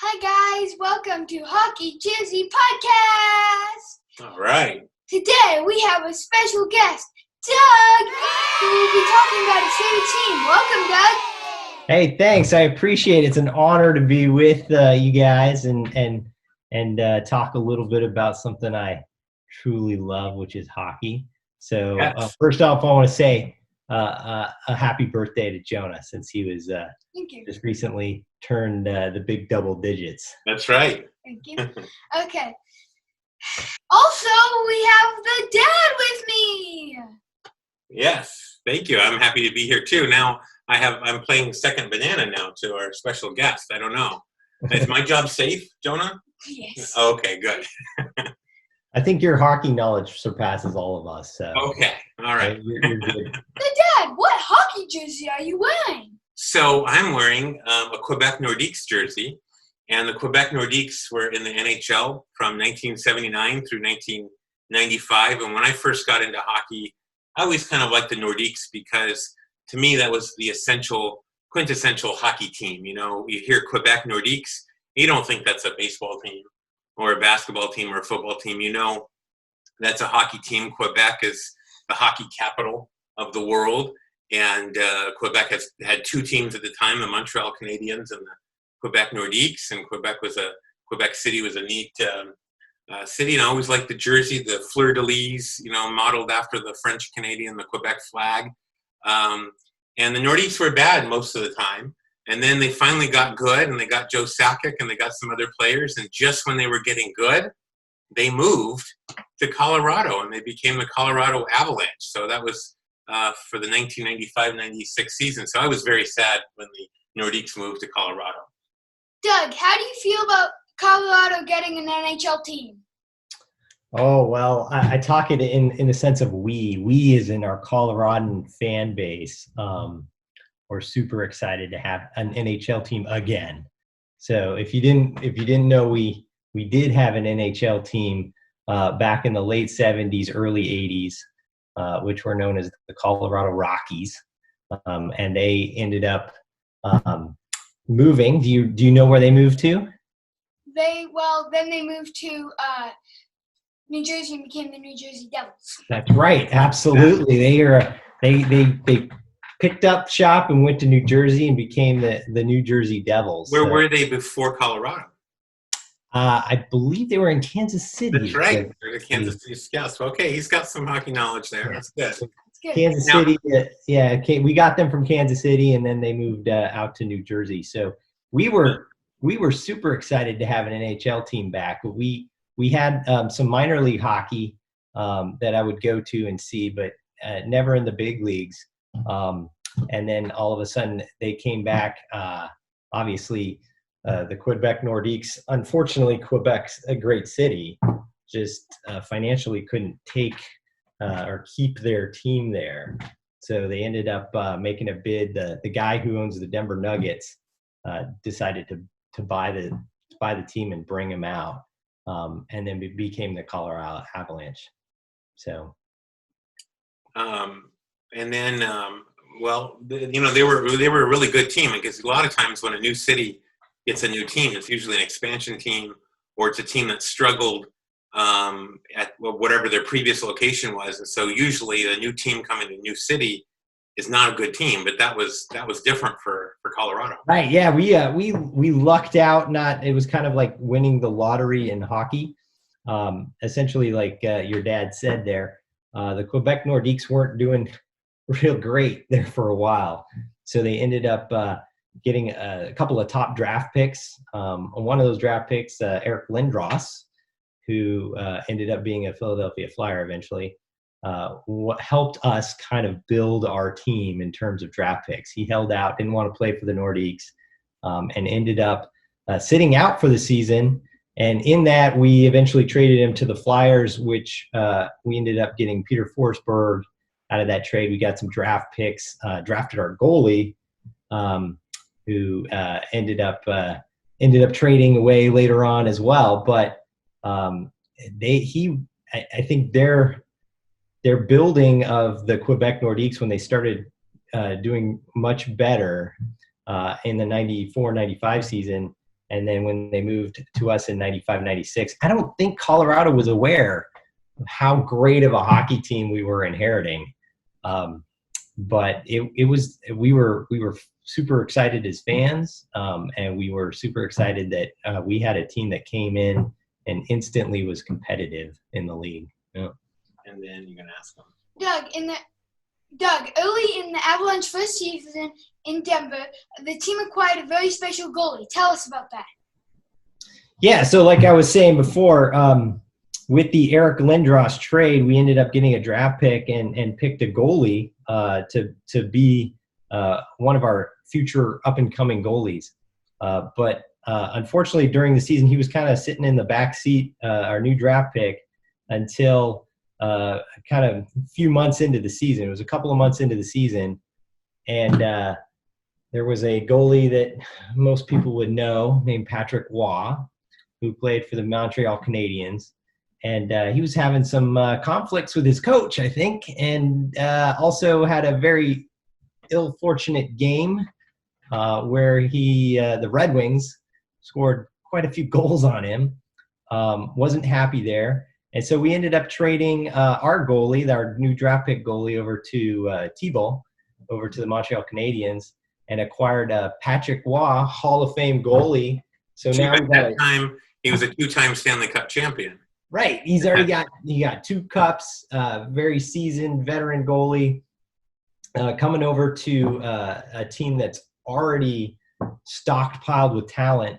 Hi guys, welcome to Hockey Jersey Podcast. All right. Today we have a special guest, Doug, who will be talking about his favorite team. Welcome, Doug. Hey, thanks. I appreciate it. It's an honor to be with you guys and talk a little bit about something I truly love, which is hockey. So Yes. first off, I want to say a happy birthday to Jonah, since he was Thank you. just recently turned the big double digits. That's right. Thank you. Okay. Also, we have the dad with me. Yes. Thank you. I'm happy to be here too. Now I'm playing second banana now to our special guest. I don't know. Is my job safe, Jonah? Yes. Okay, good. I think your hockey knowledge surpasses all of us. So Okay. All right. you're good. The dad, what hockey jersey are you wearing? So I'm wearing a Quebec Nordiques jersey, and the Quebec Nordiques were in the NHL from 1979 through 1995. And when I first got into hockey, I always kind of liked the Nordiques because to me that was the quintessential hockey team. You know, you hear Quebec Nordiques, you don't think that's a baseball team or a basketball team or a football team. You know, that's a hockey team. Quebec is the hockey capital of the world. And Quebec has had two teams at the time, the Montreal Canadiens and the Quebec Nordiques. And Quebec City was a neat city. And I always liked the jersey, the fleur-de-lis, modeled after the French Canadian, the Quebec flag. And the Nordiques were bad most of the time. And then they finally got good, and they got Joe Sakic, and they got some other players. And just when they were getting good, they moved to Colorado, and they became the Colorado Avalanche. So that was for the 1995-96 season. So I was very sad when the Nordiques moved to Colorado. Doug, how do you feel about Colorado getting an NHL team? Oh, well, I talk it in the sense of we. We is in our Coloradan fan base. We're super excited to have an NHL team again. So if you didn't know, we did have an NHL team back in the late 70s, early 80s, which were known as the Colorado Rockies, and they ended up moving. Do you know where they moved to? Then they moved to New Jersey and became the New Jersey Devils. That's right, absolutely. They picked up shop and went to New Jersey and became the New Jersey Devils. Where were they before Colorado? I believe they were in Kansas City. That's right. They're the Kansas City Scouts. Okay, he's got some hockey knowledge there. That's good. That's good. Kansas City, we got them from Kansas City, and then they moved out to New Jersey. So we were super excited to have an NHL team back. But we had some minor league hockey that I would go to and see, but never in the big leagues. And then all of a sudden they came back. Obviously, the Quebec Nordiques. Unfortunately, Quebec's a great city, just financially couldn't take or keep their team there. So they ended up making a bid. The guy who owns the Denver Nuggets decided to buy the team and bring him out, and then became the Colorado Avalanche. So. And then, they were a really good team, because a lot of times when a new city gets a new team, it's usually an expansion team, or it's a team that struggled at whatever their previous location was. And so usually the new team coming to a new city is not a good team, but that was different for Colorado. Right. Yeah. We lucked out. It was kind of like winning the lottery in hockey. Essentially, like your dad said there, the Quebec Nordiques weren't doing real great there for a while. So they ended up getting a couple of top draft picks. One of those draft picks, Eric Lindros, who ended up being a Philadelphia Flyer eventually, what helped us kind of build our team in terms of draft picks. He held out, didn't want to play for the Nordiques, and ended up sitting out for the season. And in that, we eventually traded him to the Flyers, which we ended up getting Peter Forsberg out of that trade. We got some draft picks, drafted our goalie, who ended up trading away later on as well. But I think their building of the Quebec Nordiques, when they started doing much better in the 94-95 season, And then when they moved to us in 95, 96, I don't think Colorado was aware of how great of a hockey team we were inheriting. But we were super excited as fans, and we were super excited that we had a team that came in and instantly was competitive in the league. Yeah. And then you're gonna ask them. Doug, early in the Avalanche first season in Denver, the team acquired a very special goalie. Tell us about that. Yeah, so like I was saying before, with the Eric Lindros trade, we ended up getting a draft pick and picked a goalie to be one of our future up-and-coming goalies. But unfortunately, during the season, he was kind of sitting in the back seat, our new draft pick, until kind of a few months into the season. It was a couple of months into the season, and there was a goalie that most people would know named Patrick Waugh, who played for the Montreal Canadiens. And he was having some conflicts with his coach, I think, and also had a very ill-fortunate game where the Red Wings scored quite a few goals on him. Wasn't happy there. And so we ended up trading our goalie, our new draft pick goalie, over to Thibault, over to the Montreal Canadiens, and acquired Patrick Waugh, Hall of Fame goalie. So now at that time, he was a two-time Stanley Cup champion. Right. He's already got 2 cups, very seasoned veteran goalie, coming over to a team that's already stockpiled with talent.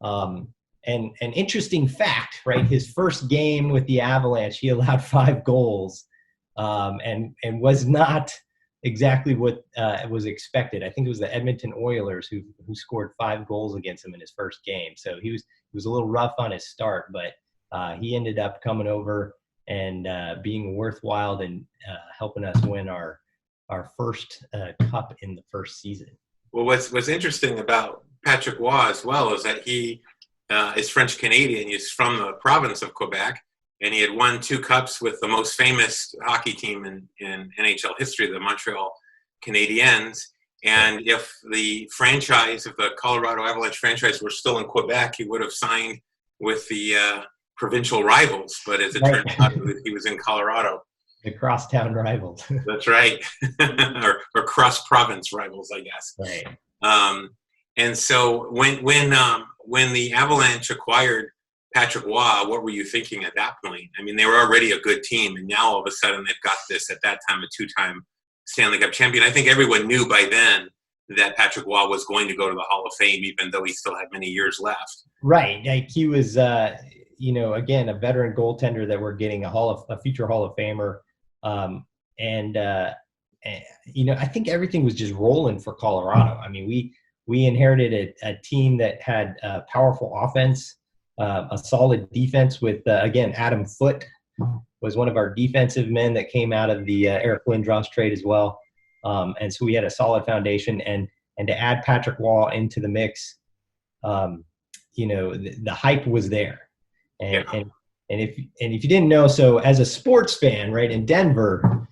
And an interesting fact, right? His first game with the Avalanche, he allowed 5 goals, and was not exactly what was expected. I think it was the Edmonton Oilers who scored 5 goals against him in his first game. So he was a little rough on his start, but he ended up coming over and being worthwhile and helping us win our first cup in the first season. Well, what's interesting about Patrick Waugh as well is that he is French Canadian. He's from the province of Quebec, and he had won 2 cups with the most famous hockey team in NHL history, the Montreal Canadiens. And if the Colorado Avalanche franchise were still in Quebec, he would have signed with the provincial rivals. But as it turned out, he was in Colorado. The crosstown rivals. That's right. or cross-province rivals, I guess. Right. And so when the Avalanche acquired Patrick Waugh, what were you thinking at that point? I mean, they were already a good team, and now all of a sudden they've got this, at that time, a 2-time Stanley Cup champion. I think everyone knew by then that Patrick Waugh was going to go to the Hall of Fame, even though he still had many years left. Right. Like he was, again, a veteran goaltender that we're getting a future Hall of Famer. I think everything was just rolling for Colorado. I mean, we inherited a team that had a powerful offense, a solid defense with, again, Adam Foote was one of our defensive men that came out of the Eric Lindros trade as well. And so we had a solid foundation, and to add Patrick Waugh into the mix, the hype was there. And if you didn't know, so as a sports fan, right, in Denver,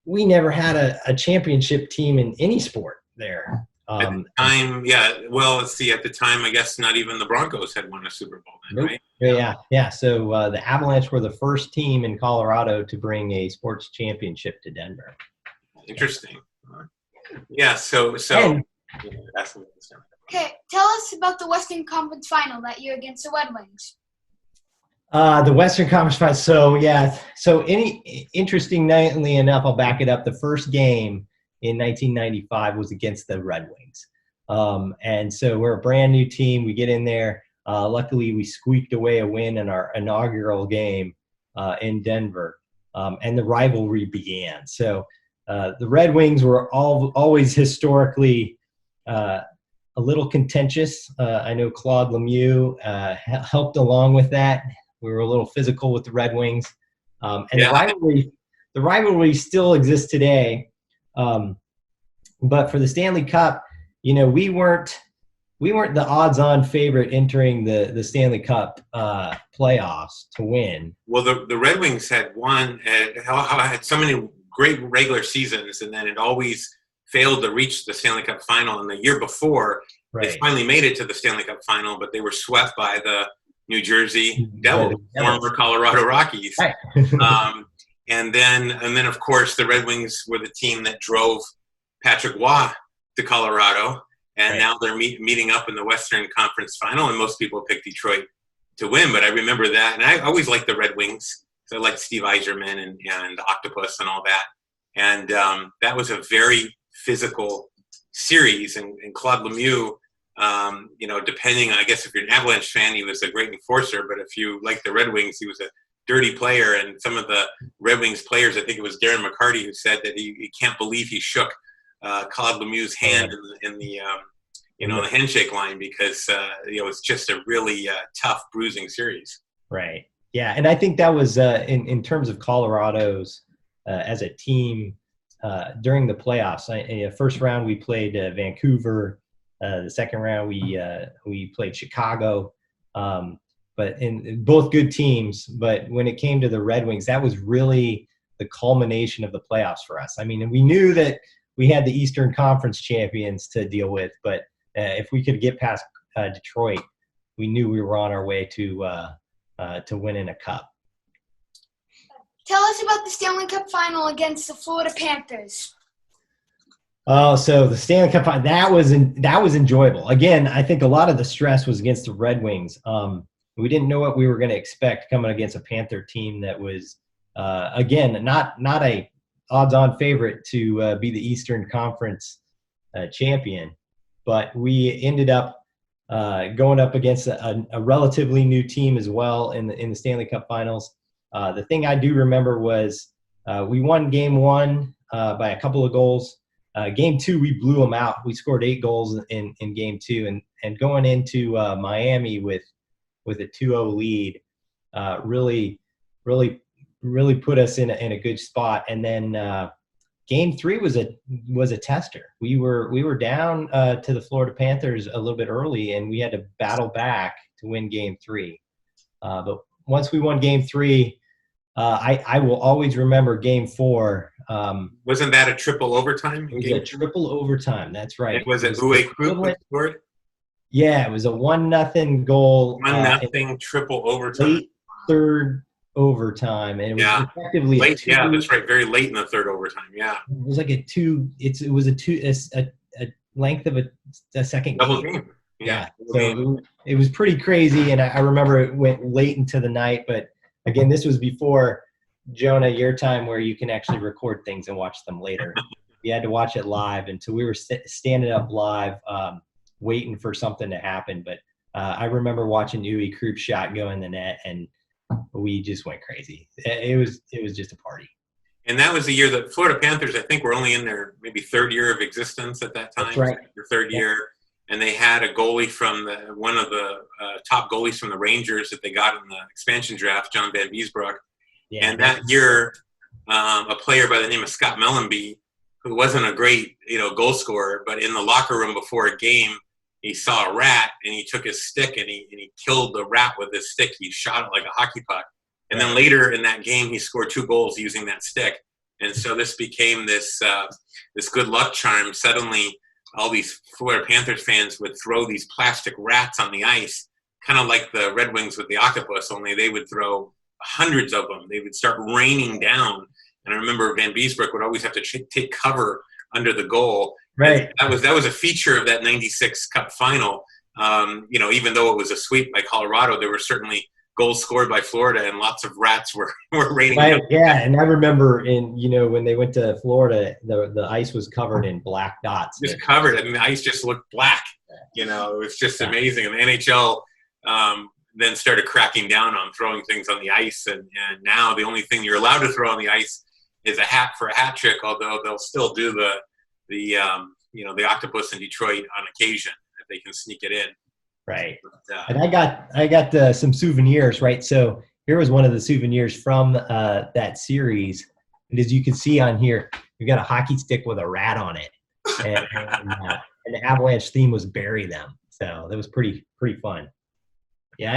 we never had a championship team in any sport there. At the time, yeah. Well, let's see. At the time, I guess not even the Broncos had won a Super Bowl then, right? Yeah. So the Avalanche were the first team in Colorado to bring a sports championship to Denver. Interesting. Yeah. So. Okay, tell us about the Western Conference Final that year against the Red Wings. The Western Conference Final. So interestingly enough, I'll back it up. The first game in 1995 was against the Red Wings. And so we're a brand new team. We get in there. Luckily, we squeaked away a win in our inaugural game in Denver, and the rivalry began. So the Red Wings were always historically a little contentious. I know Claude Lemieux helped along with that. We were a little physical with the Red Wings. The rivalry still exists today. But for the Stanley Cup, we weren't the odds-on favorite entering the Stanley Cup playoffs to win. Well, the Red Wings had had so many great regular seasons, and then it always failed to reach the Stanley Cup final. And the year before, They Right. finally made it to the Stanley Cup final, but they were swept by the New Jersey Devils, former Colorado Rockies. Right. And then of course the Red Wings were the team that drove Patrick Waugh to Colorado, and Right. now they're meeting up in the Western Conference Final, and most people pick Detroit to win. But I remember that, and I always liked the Red Wings. So I liked Steve Yzerman and Octopus and all that, and that was a very physical series. And Claude Lemieux, depending, I guess if you're an Avalanche fan, he was a great enforcer, but if you like the Red Wings, he was a dirty player. And some of the Red Wings players, I think it was Darren McCarty, who said that he can't believe he shook Claude Lemieux's hand in the handshake line, because it's just a really tough, bruising series. Right. Yeah, and I think that was in terms of Colorado's as a team during the playoffs. In the first round, we played Vancouver. The second round, we played Chicago. But in both good teams. But when it came to the Red Wings, that was really the culmination of the playoffs for us. I mean, we knew that we had the Eastern Conference champions to deal with, but if we could get past Detroit, we knew we were on our way to winning a cup. Tell us about the Stanley Cup final against the Florida Panthers. Oh, so the Stanley Cup final, that was enjoyable. Again, I think a lot of the stress was against the Red Wings. We didn't know what we were going to expect coming against a Panther team that was, again, not a odds-on favorite to be the Eastern Conference champion, but we ended up going up against a relatively new team as well in the Stanley Cup Finals. The thing I do remember was we won Game 1 by a couple of goals. Game 2, we blew them out. We scored 8 goals in Game 2, and going into Miami with a 2-0 lead really put us in a good spot. And then Game 3 was a tester. We were down to the Florida Panthers a little bit early, and we had to battle back to win Game 3. But once we won Game 3, I will always remember Game 4. Wasn't that a triple overtime? It was a triple overtime. That's right. Was it Uwe Krupp scored? Yeah, it was a 1-0 goal. 1-0 triple overtime. Late third overtime, and it was effectively late. Yeah, that's right. Very late in the third overtime. Yeah, it was like a length of a second double game. game. Yeah. So it was pretty crazy, and I remember it went late into the night. But again, this was before, Jonah, your time where you can actually record things and watch them later. You had to watch it live, and so we were standing up live, waiting for something to happen. But I remember watching Uwe Krupp shot go in the net, and we just went crazy. It was just a party. And that was the year that Florida Panthers, I think, were only in their maybe third year of existence at that time. That's right. Their third year. And they had a goalie from one of the top goalies from the Rangers that they got in the expansion draft, John Van Biesbroek. Yeah, and that year, a player by the name of Scott Mellenby, who wasn't a great goal scorer, but in the locker room before a game, he saw a rat, and he took his stick and he killed the rat with his stick. He shot it like a hockey puck. And then later in that game, he scored 2 goals using that stick. And so this became this good luck charm. Suddenly, all these Florida Panthers fans would throw these plastic rats on the ice, kind of like the Red Wings with the octopus, only they would throw hundreds of them. They would start raining down. And I remember Van Biesbroek would always have to take cover under the goal. Right. And that was a feature of that 96 Cup final. Even though it was a sweep by Colorado, there were certainly goals scored by Florida, and lots of rats were raining right. down. Yeah, and I remember when they went to Florida, the ice was covered in black dots. Just covered. I mean, the ice just looked black. It was just amazing. And the NHL then started cracking down on throwing things on the ice, and now the only thing you're allowed to throw on the ice is a hat for a hat trick. Although they'll still do the octopus in Detroit on occasion if they can sneak it in. Right. But, and I got some souvenirs, right? So here was one of the souvenirs from that series. And as you can see on here, we've got a hockey stick with a rat on it. And the Avalanche theme was bury them. So that was pretty fun. Yeah,